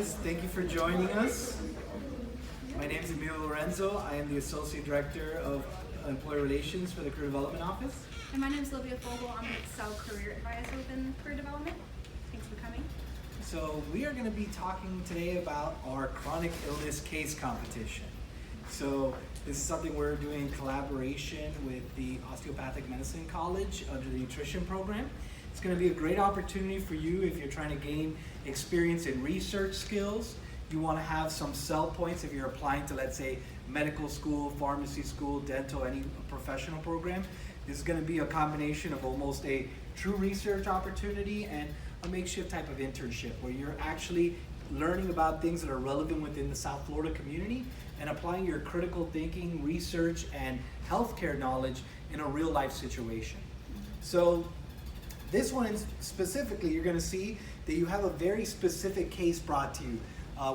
Thank you for joining us. My name is Emilio Lorenzo. I am the Associate Director of Employee Relations for the Career Development Office. And my name is Olivia Fogel. I'm the Excel Career Advisor within Career Development. Thanks for coming. So we are going to be talking today about our chronic illness case competition. So this is something we're doing in collaboration with the Osteopathic Medicine College under the nutrition program. It's going to be a great opportunity for you if you're trying to gain experience in research skills. You want to have some sell points if you're applying to, let's say, medical school, pharmacy school, dental, any professional program. This is going to be a combination of almost a true research opportunity and a makeshift type of internship where you're actually learning about things that are relevant within the South Florida community and applying your critical thinking, research, and healthcare knowledge in a real life situation. So this one specifically, you're going to see that you have a very specific case brought to you.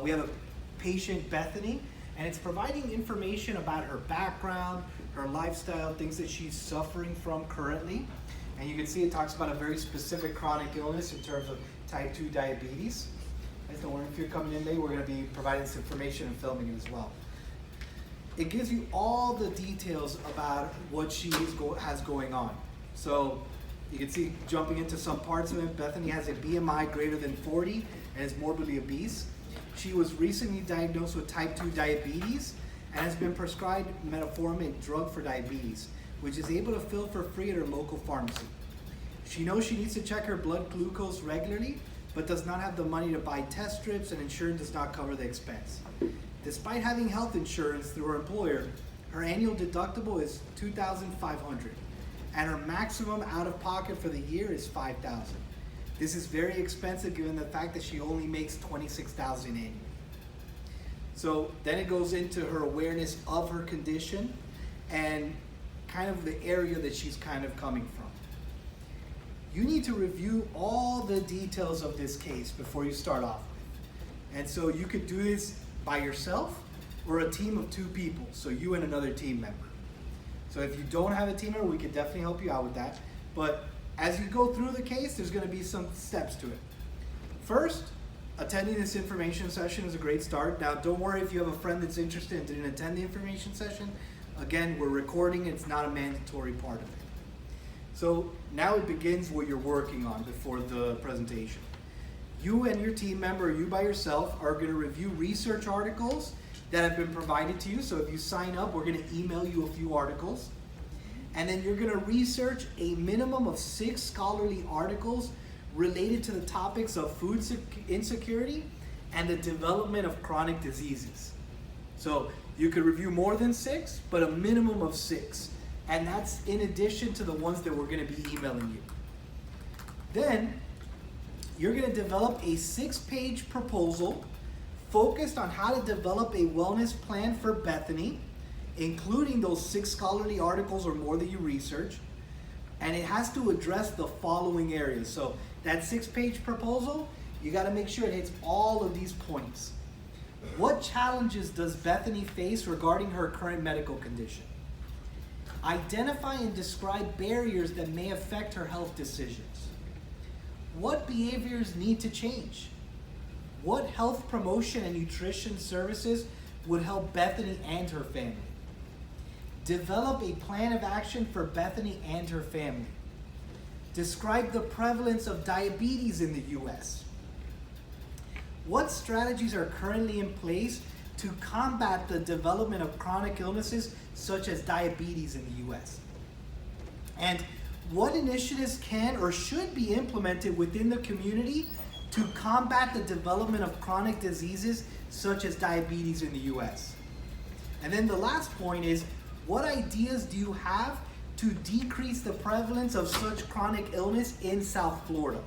We have a patient, Bethany, and it's providing information about her background, her lifestyle, things that she's suffering from currently. And you can see it talks about a very specific chronic illness in terms of type 2 diabetes. Guys, don't worry if you're coming in late, we're going to be providing this information and filming it as well. It gives you all the details about what she has going on. So you can see jumping into some parts of it, Bethany has a BMI greater than 40 and is morbidly obese. She was recently diagnosed with type 2 diabetes and has been prescribed metformin drug for diabetes, which is able to fill for free at her local pharmacy. She knows she needs to check her blood glucose regularly, but does not have the money to buy test strips, and insurance does not cover the expense. Despite having health insurance through her employer, her annual deductible is $2,500, and her maximum out-of-pocket for the year is $5,000. This is very expensive given the fact that she only makes $26,000 annually. So then it goes into her awareness of her condition and kind of the area that she's kind of coming from. You need to review all the details of this case before you start off with. And so you could do this by yourself or a team of 2 people, so you and another team member. So if you don't have a team member, we could definitely help you out with that. But as you go through the case, there's going to be some steps to it. First, attending this information session is a great start. Now, don't worry if you have a friend that's interested and didn't attend the information session. Again, we're recording, it's not a mandatory part of it. So now it begins what you're working on before the presentation. You and your team member, or you by yourself, are going to review research articles that have been provided to you. So if you sign up, we're going to email you a few articles. And then you're going to research a minimum of 6 scholarly articles related to the topics of food insecurity and the development of chronic diseases. So you could review more than 6, but a minimum of 6. And that's in addition to the ones that we're going to be emailing you. Then you're going to develop a 6-page proposal focused on how to develop a wellness plan for Bethany, including those 6 scholarly articles or more that you research. And it has to address the following areas. So that 6-page proposal, you got to make sure it hits all of these points. What challenges does Bethany face regarding her current medical condition? Identify and describe barriers that may affect her health decisions. What behaviors need to change? What health promotion and nutrition services would help Bethany and her family? Develop a plan of action for Bethany and her family. Describe the prevalence of diabetes in the U.S. What strategies are currently in place to combat the development of chronic illnesses such as diabetes in the U.S.? And what initiatives can or should be implemented within the community to combat the development of chronic diseases such as diabetes in the U.S.? And then the last point is, what ideas do you have to decrease the prevalence of such chronic illness in South Florida?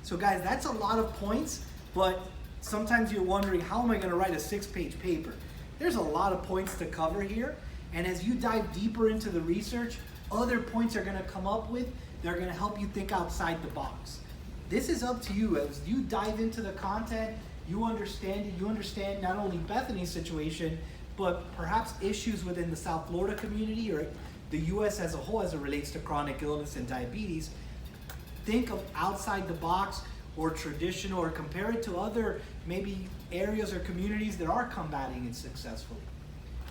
So guys, that's a lot of points, but sometimes you're wondering, how am I going to write a 6-page paper? There's a lot of points to cover here, and as you dive deeper into the research, other points are going to come up with, they're going to help you think outside the box. This is up to you. As you dive into the content, you understand it, you understand not only Bethany's situation, but perhaps issues within the South Florida community or the U.S. as a whole as it relates to chronic illness and diabetes. Think of outside the box or traditional, or compare it to other maybe areas or communities that are combating it successfully.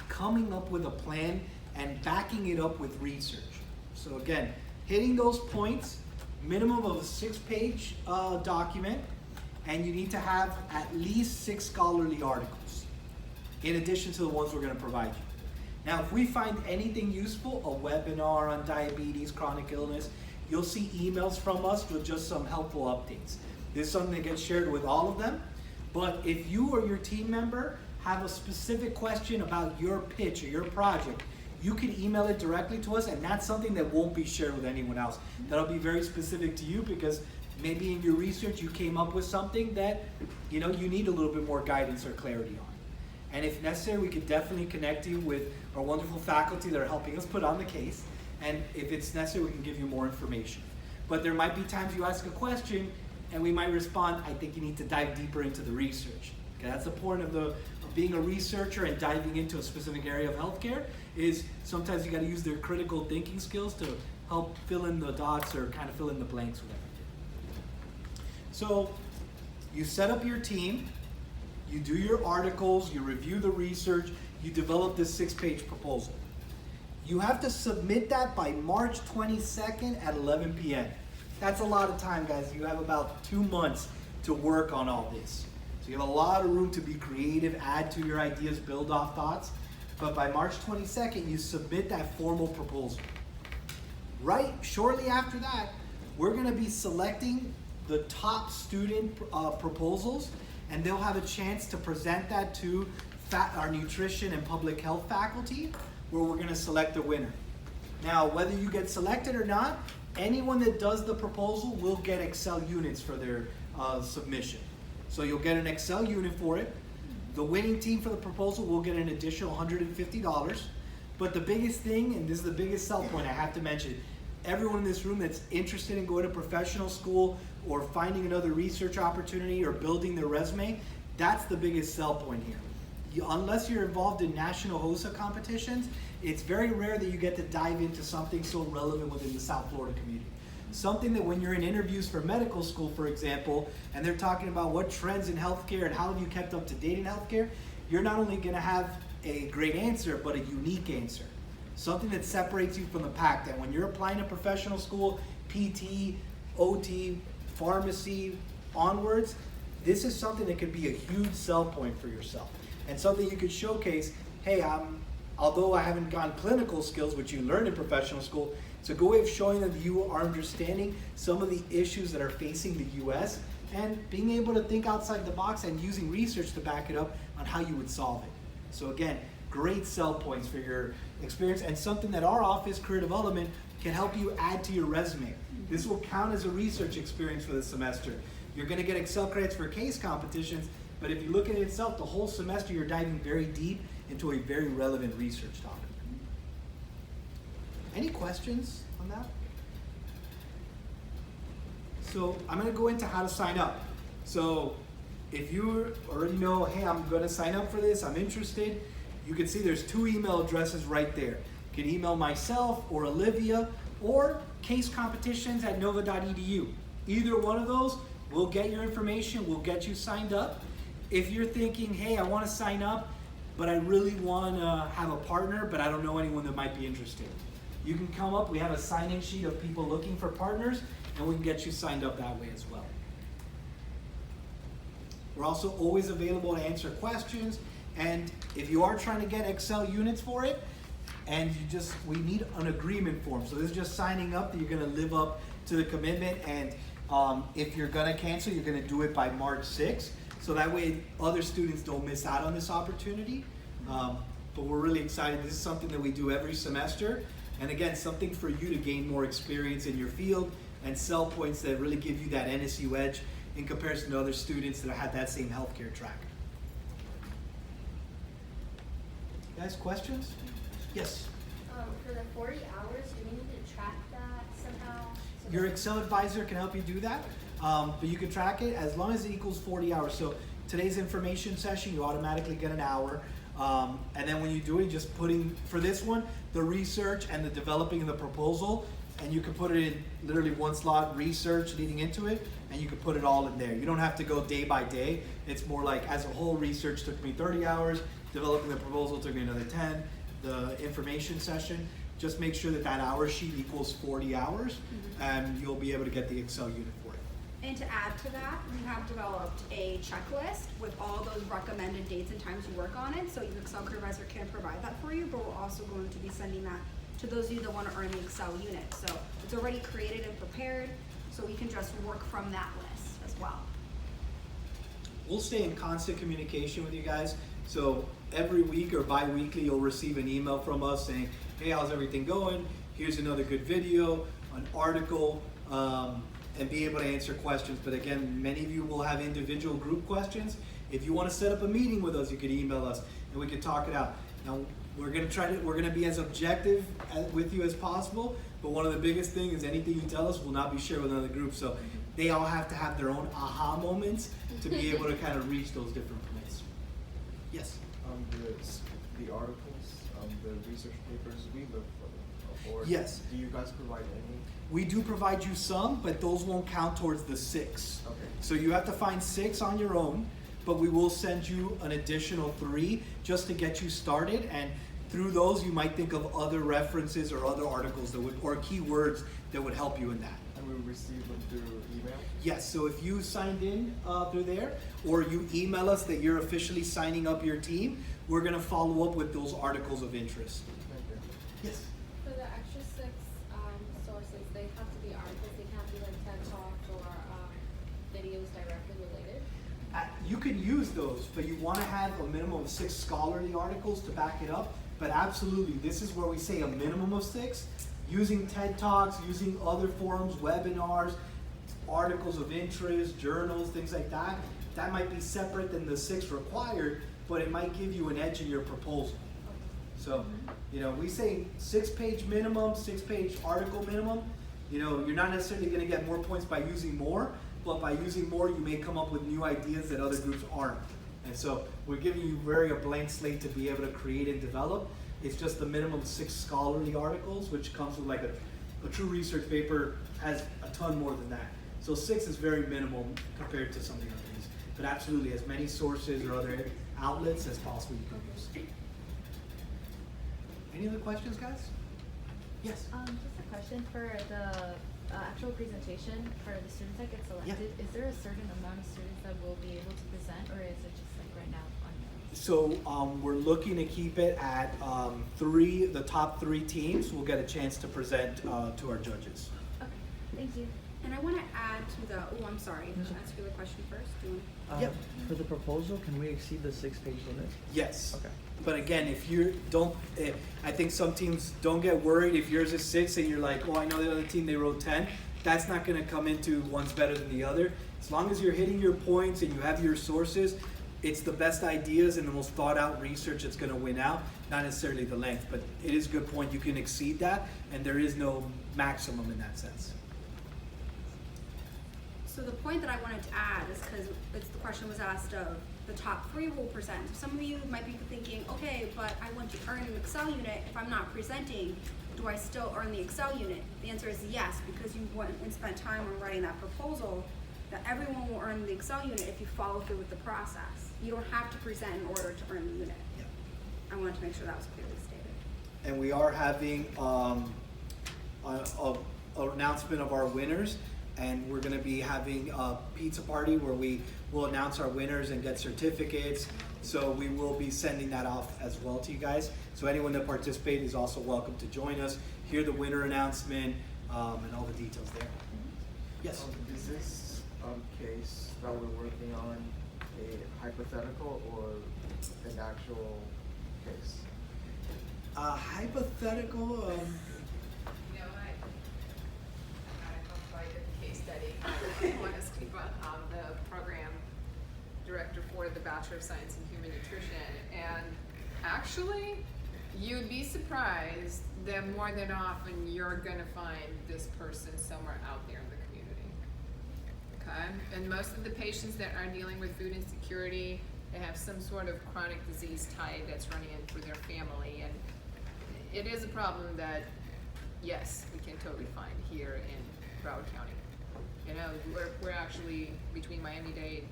Coming up with a plan and backing it up with research. So again, hitting those points, minimum of a 6-page document, and you need to have at least 6 scholarly articles in addition to the ones we're going to provide you. Now, if we find anything useful, a webinar on diabetes, chronic illness, you'll see emails from us with just some helpful updates. This is something that gets shared with all of them, but if you or your team member have a specific question about your pitch or your project, you can email it directly to us, and that's something that won't be shared with anyone else. That'll be very specific to you, because maybe in your research you came up with something that you need a little bit more guidance or clarity on. And if necessary, we could definitely connect you with our wonderful faculty that are helping us put on the case. And if it's necessary, we can give you more information. But there might be times you ask a question and we might respond, I think you need to dive deeper into the research. Okay, that's the point of being a researcher and diving into a specific area of healthcare, is sometimes you got to use their critical thinking skills to help fill in the dots or kind of fill in the blanks with everything. So you set up your team, you do your articles, you review the research, you develop this 6-page proposal. You have to submit that by March 22nd at 11 p.m. That's a lot of time, guys. You have about 2 months to work on all this. So you have a lot of room to be creative, add to your ideas, build off thoughts. But by March 22nd, you submit that formal proposal. Right shortly after that, we're going to be selecting the top student proposals, and they'll have a chance to present that to our nutrition and public health faculty, where we're going to select the winner. Now, whether you get selected or not, anyone that does the proposal will get Excel units for their submission. So you'll get an Excel unit for it. The winning team for the proposal will get an additional $150. But the biggest thing, and this is the biggest sell point I have to mention, everyone in this room that's interested in going to professional school or finding another research opportunity or building their resume, that's the biggest sell point here. Unless you're involved in national HOSA competitions, it's very rare that you get to dive into something so relevant within the South Florida community. Something that when you're in interviews for medical school, for example, and they're talking about what trends in healthcare and how have you kept up to date in healthcare, you're not only going to have a great answer, but a unique answer. Something that separates you from the pack, that when you're applying to professional school, PT, OT, pharmacy, onwards, this is something that could be a huge sell point for yourself. And something you could showcase, hey, although I haven't gone clinical skills, which you learn in professional school, it's a good way of showing that you are understanding some of the issues that are facing the U.S. and being able to think outside the box and using research to back it up on how you would solve it. So again, great sell points for your experience, and something that our office, Career Development, can help you add to your resume. This will count as a research experience for the semester. You're going to get Excel credits for case competitions, but if you look at it itself, the whole semester you're diving very deep into a very relevant research topic. Any questions on that? So I'm going to go into how to sign up. So if you already know, hey, I'm going to sign up for this, I'm interested, you can see there's 2 email addresses right there. You can email myself or Olivia, or casecompetitions@nova.edu. Either one of those will get your information, will get you signed up. If you're thinking, hey, I want to sign up, but I really want to have a partner, but I don't know anyone that might be interested, you can come up. We have a sign-in sheet of people looking for partners, and we can get you signed up that way as well. We're also always available to answer questions, and if you are trying to get Excel units for it, and we need an agreement form. So this is just signing up that you're going to live up to the commitment, and if you're going to cancel, you're going to do it by March 6th. So that way other students don't miss out on this opportunity. But we're really excited. This is something that we do every semester. And again, something for you to gain more experience in your field and sell points that really give you that NSU edge in comparison to other students that have that same healthcare track. Guys, questions? Yes? For the 40 hours, do we need to track that somehow? Your Excel advisor can help you do that, but you can track it as long as it equals 40 hours. So today's information session, you automatically get an hour. And then when you do it, just putting, for this one, the research and the developing of the proposal, and you can put it in literally one slot, research leading into it, and you can put it all in there. You don't have to go day by day. It's more like, as a whole, research took me 30 hours, developing the proposal took me another 10, the information session. Just make sure that that hour sheet equals 40 hours, and you'll be able to get the Excel unit for it. And to add to that, we have developed a checklist with all those recommended dates and times you work on it, so your Excel career advisor can provide that for you, but we're also going to be sending that to those of you that want to earn the Excel unit. So it's already created and prepared, so we can just work from that list as well. We'll stay in constant communication with you guys. So every week or bi-weekly, you'll receive an email from us saying, hey, how's everything going? Here's another good video, an article, and be able to answer questions. But again, many of you will have individual group questions. If you want to set up a meeting with us, you could email us and we could talk it out. Now, we're gonna be as objective with you as possible, but one of the biggest things is anything you tell us will not be shared with another group. So they all have to have their own aha moments to be able to kind of reach those different points. Yes? The articles, the research papers, we look for them. Or Yes. do you guys provide any? We do provide you some, but those won't count towards the 6. Okay. So you have to find 6 on your own, but we will send you an additional 3 just to get you started. And through those, you might think of other references or other articles that would, or keywords that would help you in that. And we receive them through email? Yes, so if you signed in through there, or you email us that you're officially signing up your team, we're gonna follow up with those articles of interest. Thank you. Yes? For the extra 6 sources, they have to be articles, they can't be like TED Talks or videos directly related. You can use those, but you want to have a minimum of 6 scholarly articles to back it up. But absolutely, this is where we say a minimum of 6. Using TED Talks, using other forums, webinars, articles of interest, journals, things like that. That might be separate than the 6 required, but it might give you an edge in your proposal. So, you know, we say 6-page minimum, 6-page article minimum. You know, you're not necessarily going to get more points by using more, but by using more, you may come up with new ideas that other groups aren't. And so we're giving you a blank slate to be able to create and develop. It's just the minimum 6 scholarly articles, which comes with like a true research paper has a ton more than that. So 6 is very minimal compared to some of the others. But absolutely, as many sources or other outlets as possible you can use. Any other questions, guys? Yes? Just a question for the actual presentation for the students that get selected. Is there a certain amount of students that will be able to present, or is it just like right now unknown? So we're looking to keep it at 3, the top 3 teams will get a chance to present to our judges. Okay, thank you. And I want to add to the, oh, I'm sorry, can I ask you the question first? Do you want- Yep. For the proposal, can we exceed the 6-page limit? Yes. Okay. But again, if you don't, I think some teams don't get worried if yours is 6 and you're like, oh, I know the other team, they wrote 10. That's not going to come into one's better than the other. As long as you're hitting your points and you have your sources, it's the best ideas and the most thought out research that's going to win out, not necessarily the length. But it is a good point. You can exceed that, and there is no maximum in that sense. So the point that I wanted to add is because the question was asked of the top 3 will present. Some of you might be thinking, okay, but I want to earn an Excel unit. If I'm not presenting, do I still earn the Excel unit? The answer is yes, because you went and spent time on writing that proposal, that everyone will earn the Excel unit if you follow through with the process. You don't have to present in order to earn the unit. Yeah. I wanted to make sure that was clearly stated. And we are having an announcement of our winners. And we're going to be having a pizza party where we will announce our winners and get certificates. So we will be sending that off as well to you guys. So anyone that participated is also welcome to join us, hear the winner announcement, and all the details there. Yes? Is this case that we're working on a hypothetical or an actual case? Hypothetical. You know, I quite a case study. I want to speak about the program director for the Bachelor of Science in Human Nutrition. And actually, you'd be surprised that more than often you're going to find this person somewhere out there in the community. Okay? And most of the patients that are dealing with food insecurity, they have some sort of chronic disease tide that's running in for their family. And it is a problem that, yes, we can totally find here in Broward County. You know, we're actually, between Miami-Dade,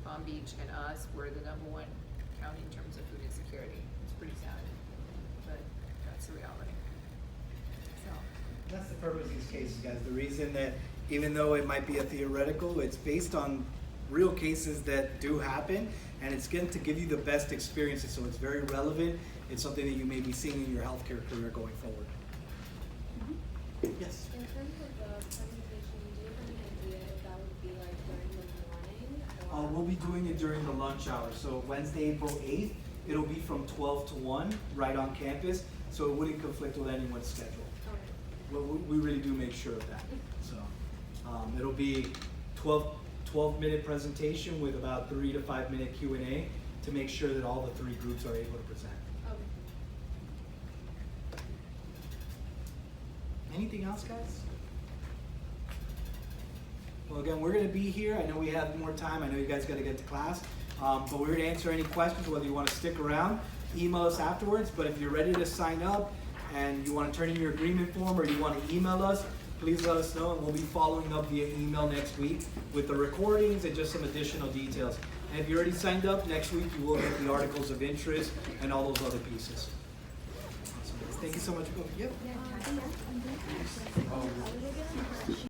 Palm Beach, and us, we're the #1 county in terms of food insecurity. It's pretty sad, but that's the reality. So, That's the purpose of these cases, guys. The reason that even though it might be a theoretical, it's based on real cases that do happen, and it's going to give you the best experiences, so it's very relevant. It's something that you may be seeing in your healthcare career going forward. Yes? In terms of the presentation, do you have any idea if that would be like during the morning or? We'll be doing it during the lunch hour. So Wednesday, April 8th, it'll be from 12 to 1 right on campus, so it wouldn't conflict with anyone's schedule. Okay. We really do make sure of that. So it'll be 12-minute presentation with about 3 to 5 minute Q&A to make sure that all the 3 groups are able to present. Okay. Anything else, guys? Well, again, we're going to be here. I know we have more time. I know you guys got to get to class. But we're going to answer any questions, whether you want to stick around, email us afterwards. But if you're ready to sign up and you want to turn in your agreement form or you want to email us, please let us know, and we'll be following up via email next week with the recordings and just some additional details. And if you already signed up, next week you will get the articles of interest and all those other pieces. Awesome. Thank you so much. Yep. Yeah,